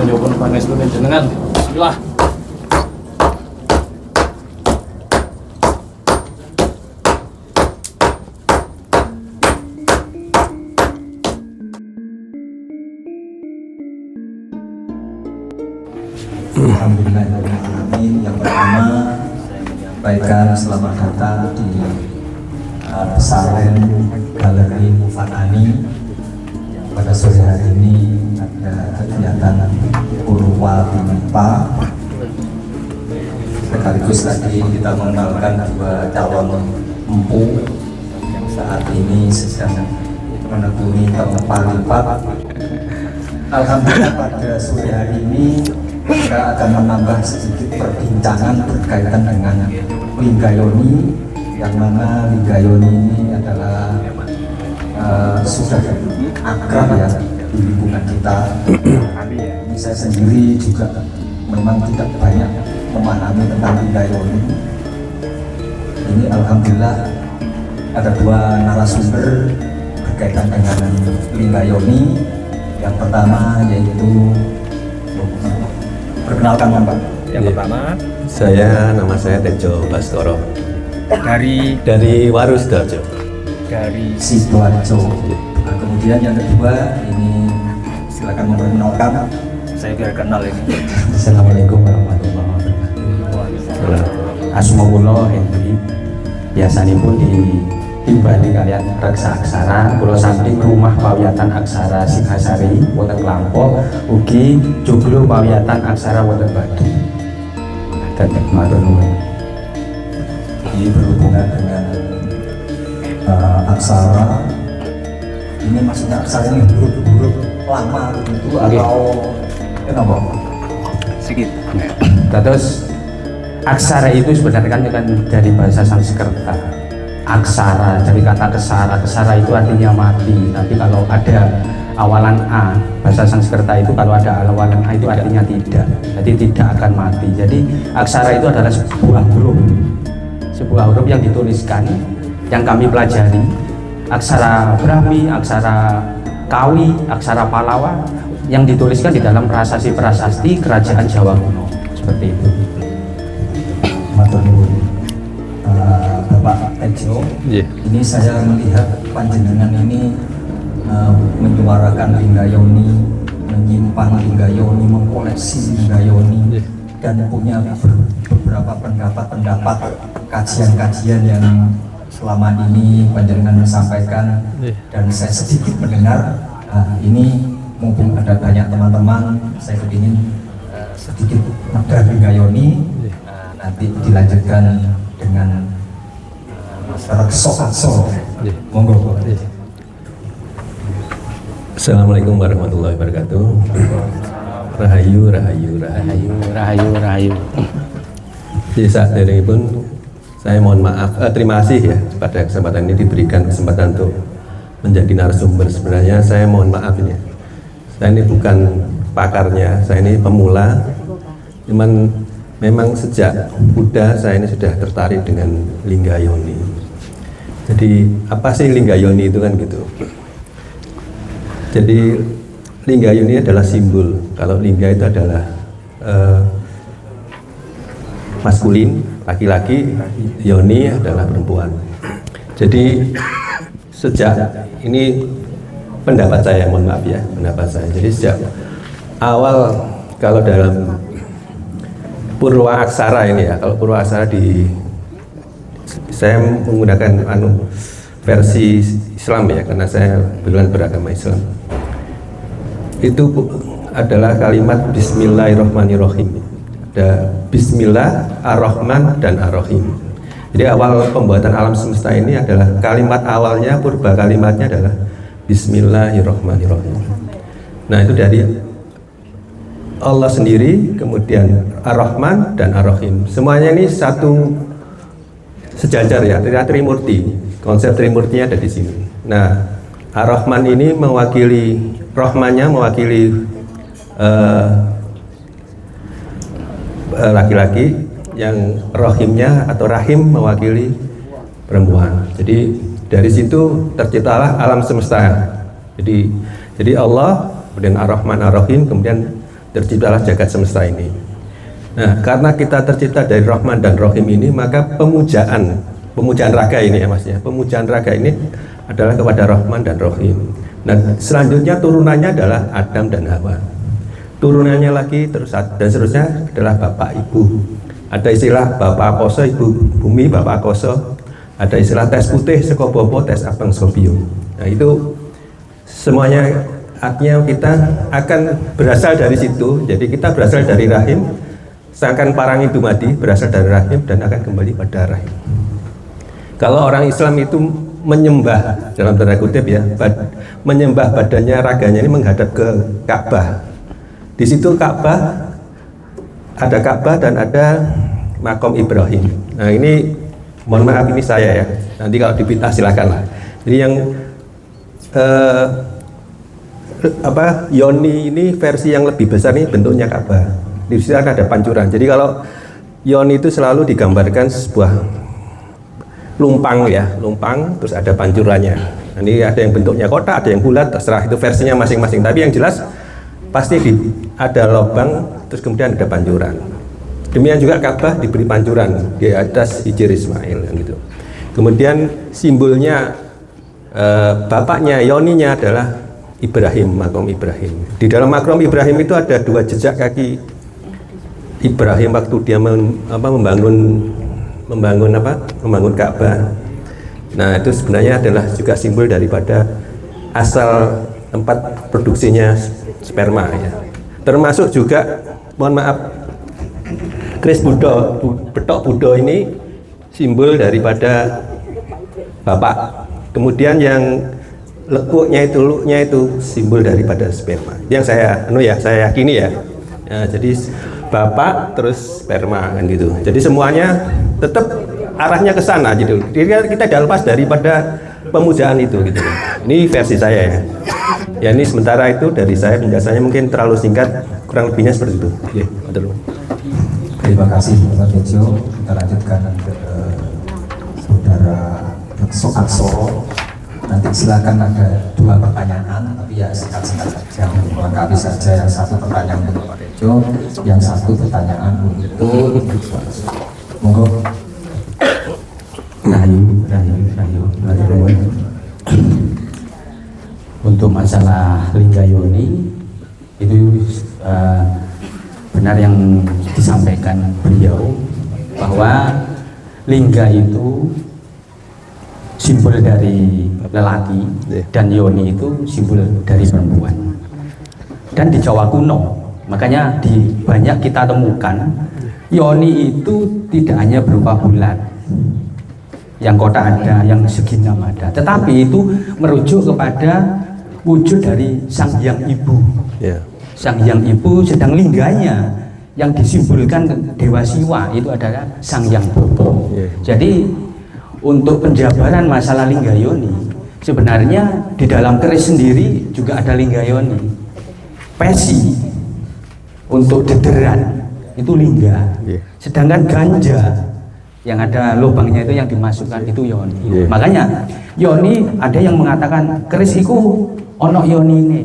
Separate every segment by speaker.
Speaker 1: nyuwun pangestuning jenengan. Bismillah.
Speaker 2: Alhamdulillahirrahmanirrahim. Yang pertama saya menyampaikan selamat datang di Saren Galeri Mufanani yang pada sore hari ini ada kegiatan Purwa Bimpa. Sekaligus tadi kita mengenalkan dua calon empu yang saat ini sedang menekuni tempat lipat. Alhamdulillah pada sore hari ini kita akan menambah sedikit perbincangan berkaitan dengan Linggayoni, yang mana Linggayoni ini adalah sudah akrab ya di lingkungan kita. Ini saya sendiri juga memang tidak banyak memahami tentang Linggayoni. Ini alhamdulillah ada dua narasumber berkaitan dengan Linggayoni. Yang pertama yaitu perkenalkan Pak.
Speaker 3: Yang pertama,
Speaker 4: nama saya Tejo Baskoro dari Warusdojo.
Speaker 2: Dari Sidoarjo. Nah, kemudian yang kedua ini silakan memperkenalkan.
Speaker 3: saya biar kenal ini.
Speaker 5: Assalamualaikum warahmatullahi wabarakatuh. Asma kula Hendri. Biasanipun ditimbali kalian Reksa Aksara, kula saking rumah pawiyatan aksara Singhasari wonten Klampok, ugi joglo pawiyatan aksara wonten Batu. Tetep matur nuwun.
Speaker 2: Ini berhubungan dengan aksara. Ini maksudnya aksara ini huruf-huruf lama begitu atau kenapa?
Speaker 3: Sedikit.
Speaker 5: Terus aksara itu sebenarnya kan dari bahasa Sanskerta. Aksara dari kata kesara, kesara itu artinya mati. Tapi kalau ada awalan A, bahasa Sanskerta itu kalau ada awalan A itu artinya tidak. Jadi tidak akan mati. Jadi aksara itu adalah sebuah huruf yang dituliskan, yang kami pelajari. Aksara Brahmi, aksara Kawi, aksara Palawa yang dituliskan di dalam prasasti-prasasti kerajaan Jawa kuno. Seperti itu.
Speaker 2: Matur nuwun. Bapak Tejo, ini saya melihat panjenengan ini menyuarakan Linggayoni, menyimpan Linggayoni, mengkoleksi Linggayoni, dan punya beberapa pendapat-pendapat, kajian-kajian yang selama ini panjenengan sampaikan, dan saya sedikit mendengar. Ini mumpung ada banyak teman-teman, saya ingin sedikit medal Linggayoni, nanti dilanjutkan dengan Rekso. Monggo.
Speaker 4: Assalamualaikum warahmatullahi wabarakatuh. Rahayu, rahayu, rahayu,
Speaker 5: Rahayu, rahayu.
Speaker 4: Jadi saat ini pun saya mohon maaf, terima kasih ya pada kesempatan ini diberikan kesempatan untuk menjadi narasumber. Sebenarnya saya mohon maaf ini, saya ini bukan pakarnya, saya ini pemula. Cuman memang sejak muda saya ini sudah tertarik dengan Linggayoni. Jadi apa sih Linggayoni itu kan gitu. Jadi Linggayoni adalah simbol. Kalau Lingga itu adalah maskulin, laki-laki, Yoni adalah perempuan. Jadi sejak ini pendapat saya, mohon maaf ya, pendapat saya. Jadi sejak awal kalau dalam Purwa Aksara ini ya, kalau Purwa Aksara saya menggunakan versi Islam ya, karena saya kebetulan beragama Islam. Itu adalah kalimat Bismillahirrahmanirrahim. Ada Bismillah, Ar-Rahman, dan Ar-Rahim. Jadi awal pembuatan alam semesta ini adalah kalimat awalnya, purba kalimatnya adalah Bismillahirrahmanirrahim. Nah itu dari Allah sendiri, kemudian Ar-Rahman dan Ar-Rahim. Semuanya ini satu sejajar ya, Trimurti. Konsep Trimurtinya ada di sini. Nah, Ar-Rahman ini mewakili, Rahmannya mewakili laki-laki, yang Rahimnya atau Rahim mewakili perempuan. Jadi dari situ terciptalah alam semesta. Jadi Allah, kemudian Ar-Rahman Ar-Rahim, kemudian terciptalah jagat semesta ini. Nah, karena kita tercipta dari Rahman dan Rahim ini, maka pemujaan raga ini ya Mas ya, pemujaan raga ini adalah kepada Rahman dan Rahim. Nah, selanjutnya turunannya adalah Adam dan Hawa. Turunannya lagi terus dan seterusnya adalah Bapak Ibu. Ada istilah Bapak Koso, Ibu Bumi, Bapak Koso. Ada istilah tes putih, seko bobo, tes abang sobium. Nah, itu semuanya artinya kita akan berasal dari situ. Jadi kita berasal dari rahim. Seakan parangi dumadi berasal dari rahim dan akan kembali pada rahim. Kalau orang Islam itu menyembah dalam tanda kutip ya, menyembah badannya, raganya ini menghadap ke Ka'bah. Di situ Ka'bah, ada Ka'bah dan ada makom Ibrahim. Nah ini mohon maaf ini saya ya. Nanti kalau dipitah silakan lah. Jadi yang yoni ini versi yang lebih besar ini bentuknya Ka'bah. Di sini ada pancuran. Jadi kalau yoni itu selalu digambarkan sebuah lumpang ya, lumpang terus ada pancurannya. Ini ada yang bentuknya kotak, ada yang bulat, terserah itu versinya masing-masing. Tapi yang jelas pasti ada lubang terus kemudian ada pancuran. Demikian juga Ka'bah diberi pancuran di atas hijir Ismail gitu. Kemudian simbolnya bapaknya yoninya adalah Ibrahim, makom Ibrahim. Di dalam makom Ibrahim itu ada 2 jejak kaki Ibrahim waktu dia membangun Ka'bah. Nah, itu sebenarnya adalah juga simbol daripada asal tempat produksinya sperma ya. Termasuk juga mohon maaf keris Buddha, betok Buddha ini simbol daripada bapak. Kemudian yang lekuknya itu simbol daripada sperma. Yang saya yakini ya. Nah, jadi bapak terus sperma kan gitu. Jadi semuanya tetap arahnya ke sana gitu. Jadi kita tidak lepas daripada pemujaan itu gitu. Ini versi saya ya. Ya ini sementara itu dari saya, penjelasannya mungkin terlalu singkat, kurang lebihnya seperti itu. Ya, betul.
Speaker 2: Terima kasih Bapak Tejo. Kita lanjutkan ke saudara Aksoro. Nanti silakan ada 2 pertanyaan, tapi ya singkat-singkat saja, melengkapi saja. Yang satu pertanyaan untuk Bapak Tejo, yang satu pertanyaan untuk monggo.
Speaker 5: Rahayu. Untuk masalah Linggayoni itu benar yang disampaikan beliau bahwa lingga itu simbol dari lelaki dan yoni itu simbol dari perempuan. Dan di Jawa kuno, makanya banyak kita temukan yoni itu tidak hanya berupa bulat, yang kotak ada, yang segi enam ada, tetapi itu merujuk kepada wujud dari sang hyang ibu. Sang hyang ibu, sedang lingganya yang disimbolkan Dewa Siwa itu adalah sang hyang bobo. Jadi untuk penjabaran masalah Linggayoni, sebenarnya di dalam keris sendiri juga ada Linggayoni. Pesi untuk dederan itu lingga, sedangkan ganja yang ada lubangnya itu yang dimasukkan itu yoni. Makanya yoni ada yang mengatakan keris iku ono yoni ini.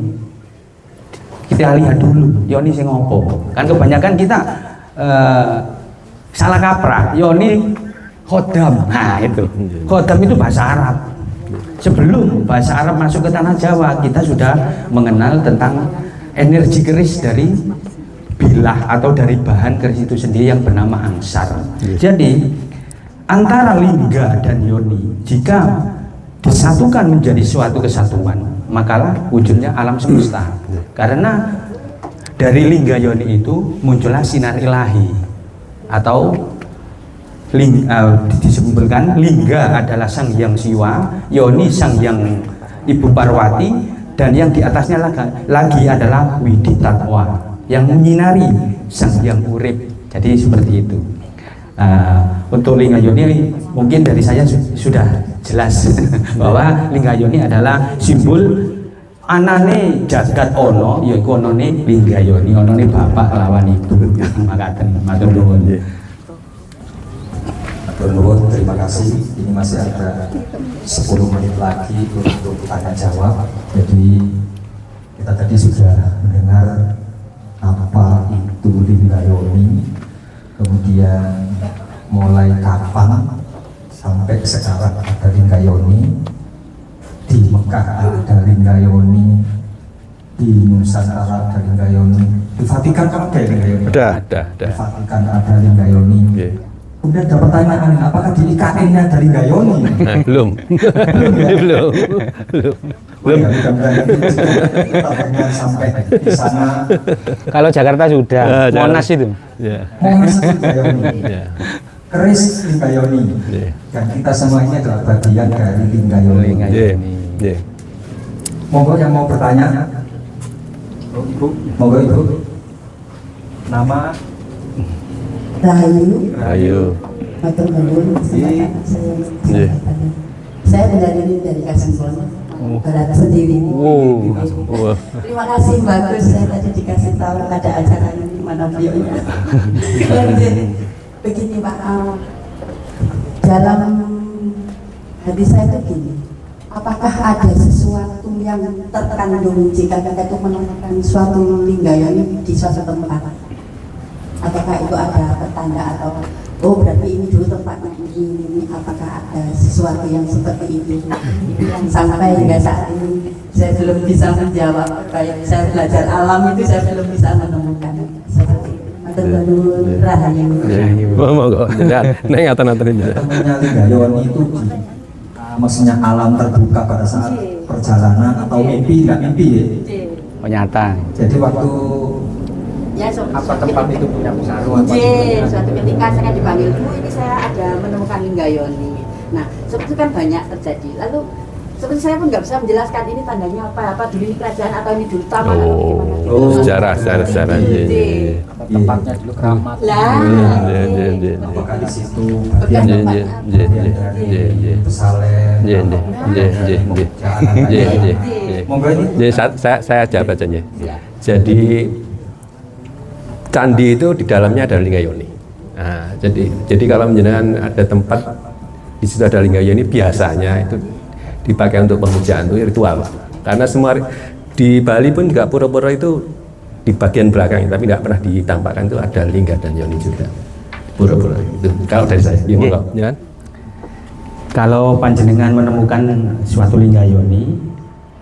Speaker 5: Kita lihat dulu yoni sing ngopo. Kan kebanyakan kita salah kaprah. Yoni khodam. Nah itu. Khodam itu bahasa Arab. Sebelum bahasa Arab masuk ke tanah Jawa, kita sudah mengenal tentang energi keris dari bilah atau dari bahan keris itu sendiri yang bernama angsar. Jadi antara lingga dan yoni jika disatukan menjadi suatu kesatuan, makalah wujudnya alam semesta. Karena dari lingga yoni itu muncullah sinar ilahi, atau disebutkan lingga adalah sang hyang Siwa, yoni sang hyang Ibu Parwati, dan yang di atasnya lagi adalah Widitatwa yang menyinari sang hyang urip. Jadi seperti itu. Untuk lingga yoni mungkin dari saya sudah jelas bahwa lingga yoni adalah simbol anane jagat ono, yaiku onone lingga yoni, onone bapak lawan ibu. Makaten matur nuwun.
Speaker 2: Terima kasih. Ini masih ada 10 menit lagi untuk tanya jawab. Jadi kita tadi sudah mendengar apa itu Linggayoni, kemudian mulai kapan sampai sekarang ada Linggayoni, di Mekah ada Linggayoni, di Nusantara ada Linggayoni, di Vatikan kan ada Linggayoni.
Speaker 4: Ada.
Speaker 2: Di Vatikan ada Linggayoni.
Speaker 4: Yeah.
Speaker 2: Kemudian ada pertanyaan, apakah di IKN-nya ada Linggayoni?
Speaker 4: Nah, belum. Ini belum.
Speaker 2: Belum. Kita pengen sampai di sana.
Speaker 5: Kalau Jakarta sudah, Monas itu.
Speaker 4: Ya.
Speaker 2: Monas Linggayoni,
Speaker 4: Ya.
Speaker 2: Keris Linggayoni,
Speaker 4: Ya.
Speaker 2: dan kita semua ini adalah bagian dari Linggayoni.
Speaker 4: Ya. Ya.
Speaker 2: Monggo yang mau bertanya. Monggo Ibu. Nama?
Speaker 6: Rahayu,
Speaker 4: Ayo.
Speaker 6: matur nuwun.
Speaker 4: Iya.
Speaker 6: Saya dari Kasenggol, Barat sendiri.
Speaker 4: Wah.
Speaker 6: Terima kasih bagus, saya tadi dikasih tahu ada acara ini mana beliaunya. Begini Pak, dalam hati saya itu gini, apakah ada sesuatu yang terkandung jika kita itu menemukan suatu Linggayoni di suatu tempat? Apakah itu ada petanda atau oh berarti ini dulu tempatnya ini, apakah ada sesuatu yang seperti itu yang sampai hingga saat ini saya belum bisa menjawab. Kayak saya belajar alam itu saya belum bisa menemukan seperti itu. Matur Rahayu.
Speaker 4: Monggo. Neng aten-atenin ya.
Speaker 2: Temunya Linggayoni itu di maksudnya alam terbuka pada saat perjalanan atau mimpi, nggak mimpi ya?
Speaker 5: Oh, nyata.
Speaker 2: Jadi waktu
Speaker 6: Ya,
Speaker 1: Apa tempat itu punya pengaruh?
Speaker 6: suatu ketika saya dipanggil, Bu, ini saya ada menemukan Linggayoni. Nah, seperti itu kan banyak terjadi. Lalu seperti saya pun nggak bisa menjelaskan ini tandanya apa dulu ini kerajaan atau ini dulu taman atau bagaimana gitu.
Speaker 4: Sejarah.
Speaker 1: Tempatnya dulu keramat.
Speaker 6: Lah,
Speaker 2: apakah di situ
Speaker 6: Bukan
Speaker 2: bagian
Speaker 6: tempat.
Speaker 2: dari pesalen, monggo ini.
Speaker 4: Jadi saya jawab aja ya. Jadi candi itu di dalamnya ada Linggayoni. Nah, jadi kalau menjenengan ada tempat di situ ada Linggayoni, biasanya itu dipakai untuk pemujaan, itu ritual. Karena semua di Bali pun juga pura-pura itu di bagian belakang, tapi tidak pernah ditampakkan itu ada lingga dan yoni juga. Pura-pura itu. Kalau dari saya, gimana kok? Ya kan?
Speaker 5: Kalau panjenengan menemukan suatu Linggayoni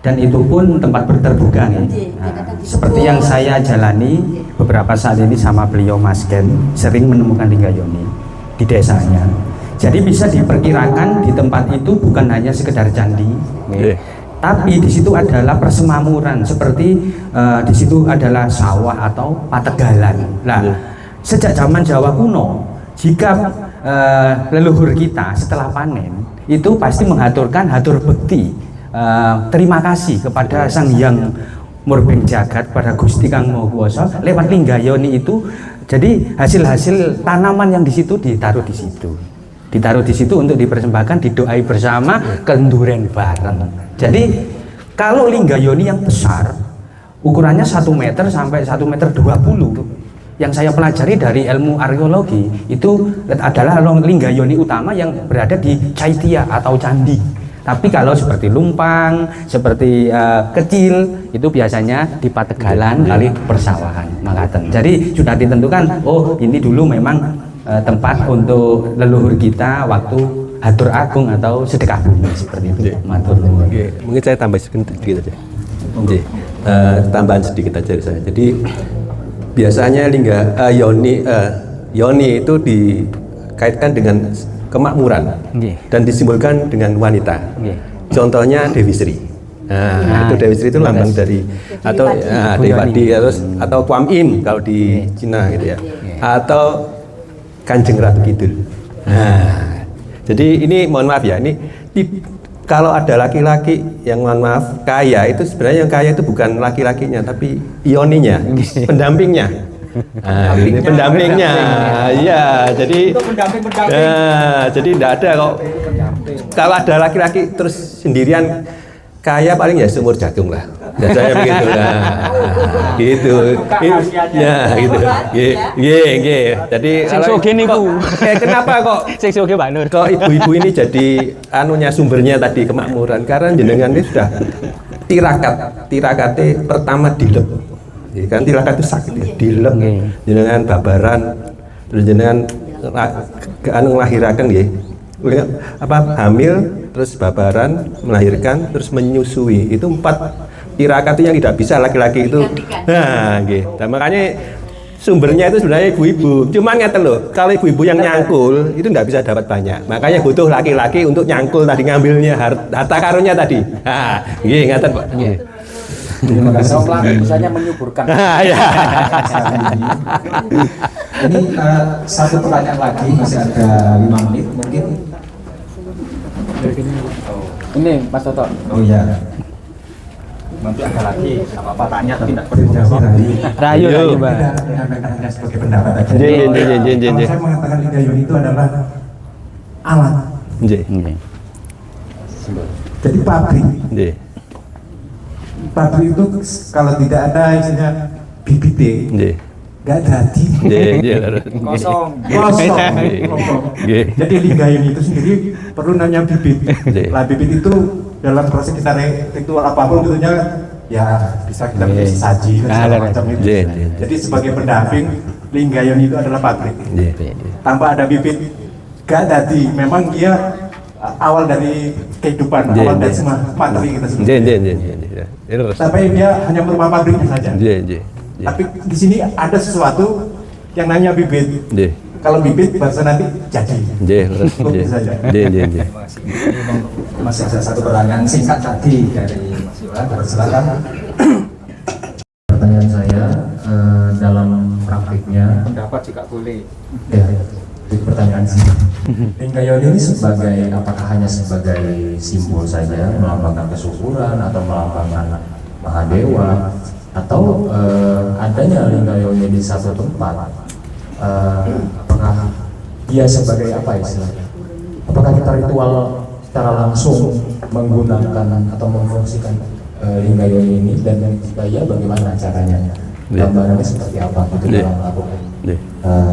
Speaker 5: dan itu pun tempat terbuka nih. Nah, seperti yang saya jalani beberapa saat ini sama beliau Mas Ken, sering menemukan Linggayoni di desanya. Jadi bisa diperkirakan di tempat itu bukan hanya sekedar candi, tapi di situ adalah persemamuran, seperti di situ adalah sawah atau pategalan. Nah, sejak zaman Jawa kuno, jika leluhur kita setelah panen itu pasti menghaturkan hatur bekti, terima kasih kepada Sang Hyang Murbeng Jagat, pada Gusti Kang Maha Kuwasa lewat Linggayoni itu. Jadi hasil-hasil tanaman yang di situ ditaruh di situ untuk dipersembahkan, didoai bersama, kenduren bareng. Jadi kalau Linggayoni yang besar ukurannya 1 meter sampai 1,20 meter, yang saya pelajari dari ilmu arkeologi itu adalah Linggayoni utama yang berada di Caitya atau candi. Tapi kalau seperti lumpang, seperti kecil itu biasanya di pategalan kali persawahan makaten. Jadi sudah ditentukan, oh ini dulu memang tempat untuk leluhur kita waktu hatur agung atau sedekah bumi, seperti itu. Matur nuwun.
Speaker 4: Mungkin saya tambah sedikit aja. Tambahan sedikit aja dari saya. Jadi biasanya Yoni itu dikaitkan dengan kemakmuran dan disimbolkan dengan wanita. Contohnya Dewi Sri. Itu Dewi Sri itu lambang dari atau Dewi Padi atau Kuam Im kalau di Cina gitu ya. Atau Kanjeng Ratu Kidul. Jadi ini mohon maaf ya, ini kalau ada laki-laki yang mohon maaf kaya, itu sebenarnya yang kaya itu bukan laki-lakinya tapi Yoninya, pendampingnya. Ini pendampingnya, iya. Jadi, jadi tidak ada kok. Kalau ada laki-laki terus sendirian kaya paling ya seumur jagung lah. Ya saya begitu lah. Gitu. Ya gitu. Jadi kalau kenapa kok? Kok ibu-ibu ini jadi anunya sumbernya tadi kemakmuran, karena jenengan ini sudah tirakatnya pertama dilep Ya, kan tilakat itu sakit ya, dilem jenengan babaran terus jenengan ngelahirakan ya. Hamil terus babaran melahirkan terus menyusui itu 4 tirakat yang tidak bisa laki-laki itu. Nah, gitu. Dan makanya sumbernya itu sebenarnya ibu-ibu. Cuman ngeten loh, kalau ibu-ibu yang nyangkul itu nggak bisa dapat banyak. Makanya butuh laki-laki untuk nyangkul tadi, ngambilnya harta karunnya tadi. Nah, nggih ngaten Pak. Nggih.
Speaker 2: Terima kasih.
Speaker 1: Kalau laki misalnya menyuburkan.
Speaker 4: Ya.
Speaker 2: Ini satu pertanyaan lagi, masih ada 5 menit mungkin.
Speaker 1: Ini Mas Toto.
Speaker 2: Oh iya.
Speaker 1: Nanti ada lagi apa-apa tanya tapi tidak perlu
Speaker 2: Jawab
Speaker 1: menjawab.
Speaker 2: tadi.
Speaker 3: Rayu rayu Mbak.
Speaker 2: Tidak menyampaikan hanya sebagai pendapat aja.
Speaker 4: Nggih, nggih, nggih, nggih,
Speaker 2: Kalau
Speaker 4: nggih.
Speaker 2: saya mengatakan Lingayon itu adalah alat.
Speaker 4: Nggih.
Speaker 2: Jadi pabrik.
Speaker 4: Nggih.
Speaker 2: Pabrik itu kalau tidak ada isinya bibit,
Speaker 4: Nggih.
Speaker 2: nggak jadi.
Speaker 4: Nggih, nggih.
Speaker 1: Kosong.
Speaker 2: Kosong.
Speaker 4: Nggih.
Speaker 2: Jadi Lingayon itu sendiri perlu namanya bibit.
Speaker 4: Nggih.
Speaker 2: Lah bibit itu dalam proses kita ritual apapun tentunya ya bisa kita bikin saji dan segala macam itu.
Speaker 4: Nggih, nggih.
Speaker 2: Jadi sebagai pendamping Lingayon itu adalah pabrik.
Speaker 4: Nggih.
Speaker 2: Tanpa ada bibit gak jadi. Memang dia awal dari kehidupan,
Speaker 4: Nggih,
Speaker 2: awal dari
Speaker 4: nggih.
Speaker 2: semua materi kita
Speaker 4: Nggih,
Speaker 2: sebut.
Speaker 4: nggih, nggih, nggih. Terus.
Speaker 2: Tapi dia hanya berupa pabriknya saja.
Speaker 4: Nggih, nggih.
Speaker 2: Tapi di sini ada sesuatu yang namanya bibit.
Speaker 4: Nggih.
Speaker 2: Kalau bibit bahasa nanti jadi.
Speaker 4: Nggih, terus. Nggih. Nggih, nggih, nggih.
Speaker 2: Masih ada satu pertanyaan singkat tadi dari Mas Yola. Silakan.
Speaker 7: Pertanyaan saya dalam praktiknya,
Speaker 1: Pendapat jika boleh.
Speaker 7: ya, itu pertanyaan sih. Lingayon ini sebagai, apakah hanya sebagai simbol saja, melambangkan kesuburan atau melambangkan Mahadewa, atau adanya Lingayon di satu tempat, apakah dia sebagai apa istilahnya? Apakah kita ritual secara langsung menggunakan atau memfungsikan Lingayon ini, dan jika iya bagaimana caranya?
Speaker 4: Ya.
Speaker 7: Gambarannya seperti apa gitu
Speaker 4: Ya.
Speaker 7: dalam melakukan
Speaker 4: Nggih.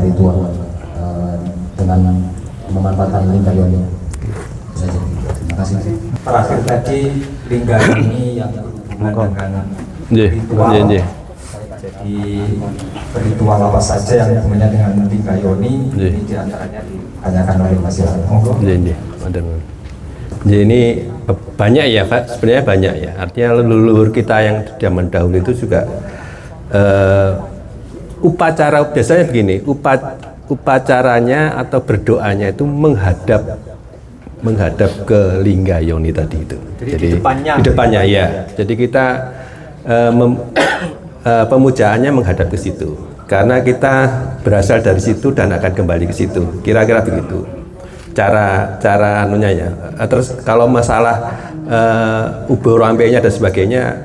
Speaker 7: ritual dengan memanfaatkan Lingayon ini? Itu saja. Terima kasih.
Speaker 2: Terakhir tadi Lingayon ini yang berhubungan dengan
Speaker 4: Nggih,
Speaker 2: ritual.
Speaker 4: nggih, nggih.
Speaker 2: Jadi ritual apa saja yang hubungannya dengan Lingayon
Speaker 4: Nggih.
Speaker 2: ini diantaranya ditanyakan oleh Mas Yola. Monggo.
Speaker 4: Nggih, nggih. Wonten. Jadi ini banyak ya Pak, sebenarnya banyak ya. Artinya leluhur kita yang zaman dahulu itu juga upacara, biasanya begini, upacaranya atau berdoanya itu menghadap ke Linggayoni tadi itu.
Speaker 1: Jadi
Speaker 4: di depannya ya. Jadi kita pemujaannya menghadap ke situ. Karena kita berasal dari situ dan akan kembali ke situ. Kira-kira begitu. Cara anunya ya. Terus kalau masalah ubur rampenya dan sebagainya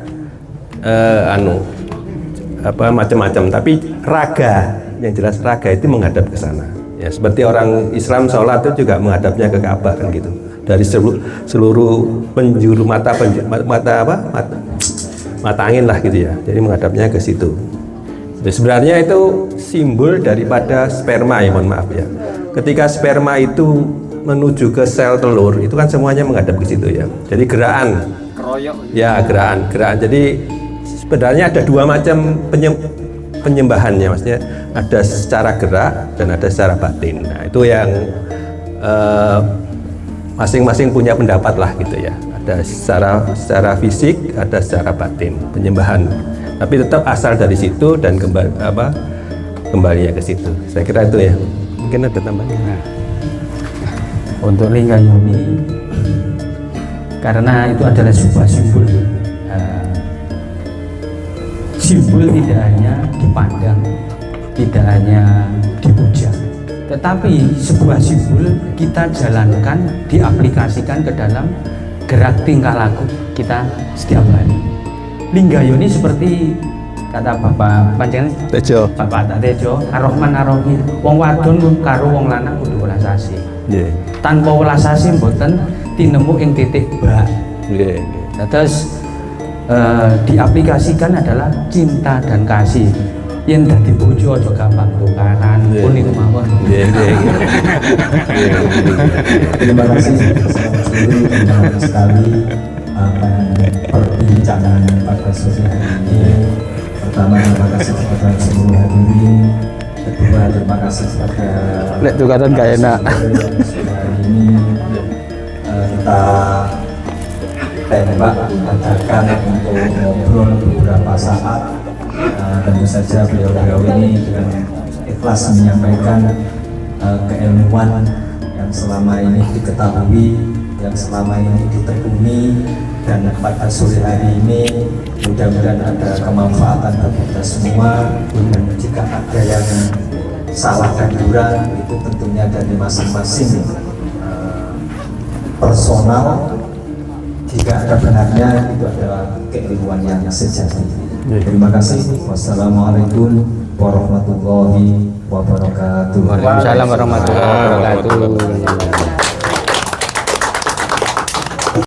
Speaker 4: macam-macam, tapi raga, yang jelas raga itu menghadap ke sana. Ya, seperti orang Islam sholat itu juga menghadapnya ke Ka'bah kan gitu. Dari seluruh penjuru mata angin lah gitu ya. Jadi menghadapnya ke situ. Jadi sebenarnya itu simbol daripada sperma ya, mohon maaf ya. Ketika sperma itu menuju ke sel telur, itu kan semuanya menghadap ke situ ya. Jadi gerakan.
Speaker 1: Keroyok.
Speaker 4: Ya, gerakan. Jadi sebenarnya ada dua macam penyembahannya, maksudnya ada secara gerak dan ada secara batin. Nah, itu yang masing-masing punya pendapat lah gitu ya. Ada secara fisik, ada secara batin penyembahan. Tapi tetap asal dari situ dan kembalinya ke situ. Saya kira itu ya. Mungkin ada tambahan.
Speaker 5: Untuk Linggayoni, karena itu adalah sebuah simbol. Simbol tidak hanya dipandang, tidak hanya dipuja, tetapi sebuah simbol kita jalankan, diaplikasikan ke dalam gerak tingkah laku kita setiap hari. Linggayoni seperti kata Bapak Panjenengan
Speaker 4: Tejo.
Speaker 5: Bapak Tejo, Ar-Rahman Ar-Rahim, wong wadon karo wong lanang kudu welas asih.
Speaker 4: Nggih.
Speaker 5: Tanpa welas asih mboten tinemu ing titik bak.
Speaker 4: Nggih.
Speaker 5: Terus diaplikasikan adalah cinta dan kasih. Yang dadi bojo aja gampang tukaran.
Speaker 4: Nggih.
Speaker 5: Pun niku mawon.
Speaker 4: Nggih, nggih.
Speaker 7: Terima kasih banyak sekali perbincangan pada sore hari ini
Speaker 2: Pertama, terima kasih kepada seluruh hadirin. Kedua, terima kasih kepada
Speaker 3: Lek tuh kadang gak enak.
Speaker 2: hari ini kita tembak adakan untuk ngobrol beberapa saat. Tentu saja beliau-beliau ini dengan ikhlas menyampaikan keilmuan yang selama ini diketahui, yang selama ini ditekuni, dan pada sore hari ini mudah-mudahan ada kemanfaatan bagi kita semua. Dan jika ada yang salah dan kurang itu tentunya dari masing-masing personal. Jika ada benarnya itu adalah keilmuan yang sejati. Terima kasih. Wassalamualaikum warahmatullahi wabarakatuh.
Speaker 3: Waalaikumsalam warahmatullahi wabarakatuh.